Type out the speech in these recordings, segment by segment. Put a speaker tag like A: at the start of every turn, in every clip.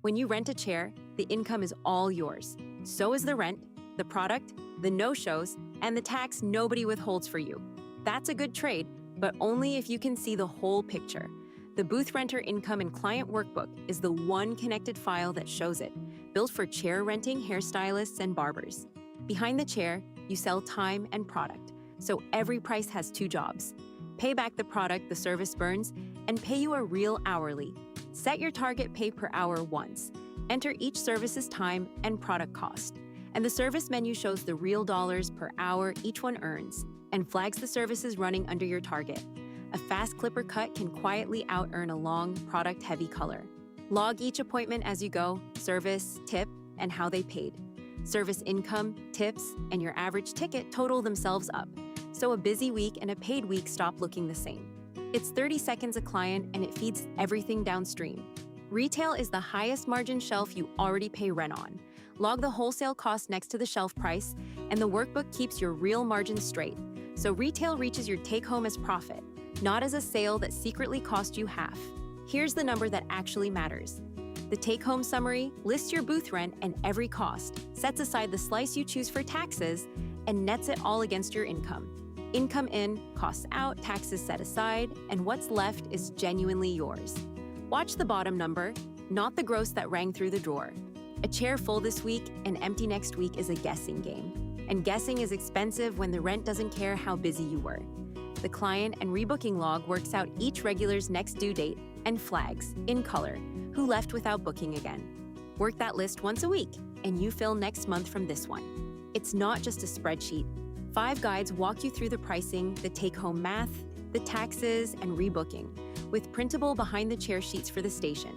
A: When you rent a chair, the income is all yours. So is the rent, the product, the no-shows, and the tax nobody withholds for you. That's a good trade, but only if you can see the whole picture. The Booth-Renter Income and Client Workbook is the one connected file that shows it, built for chair renting hairstylists and barbers. Behind the chair, you sell time and product, so every price has two jobs. Pay back the product the service burns, and pay you a real hourly. Set your target pay per hour once. Enter each service's time and product cost. And the service menu shows the real dollars per hour each one earns, and flags the services running under your target. A fast clipper cut can quietly out-earn a long, product-heavy color. Log each appointment as you go, service, tip, and how they paid. Service income, tips, and your average ticket total themselves up, so a busy week and a paid week stop looking the same. It's 30 seconds a client, and it feeds everything downstream. Retail is the highest margin shelf you already pay rent on. Log the wholesale cost next to the shelf price, and the workbook keeps your real margins straight, so retail reaches your take-home as profit, not as a sale that secretly cost you half. Here's the number that actually matters. The take-home summary lists your booth rent and every cost, sets aside the slice you choose for taxes, and nets it all against your income. Income in, costs out, taxes set aside, and what's left is genuinely yours. Watch the bottom number, not the gross that rang through the drawer. A chair full this week and empty next week is a guessing game. And guessing is expensive when the rent doesn't care how busy you were. The client and rebooking log works out each regular's next due date and flags, in color, who left without booking again. Work that list once a week, and you fill next month from this one. It's not just a spreadsheet. 5 guides walk you through the pricing, the take-home math, the taxes, and rebooking, with printable behind-the-chair sheets for the station.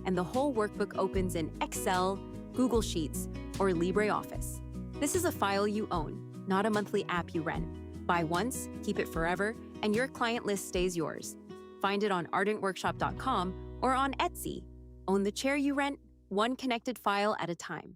A: And the whole workbook opens in Excel, Google Sheets, or LibreOffice. This is a file you own, not a monthly app you rent. Buy once, keep it forever, and your client list stays yours. Find it on ardentworkshop.com or on Etsy. Own the chair you rent, one connected file at a time.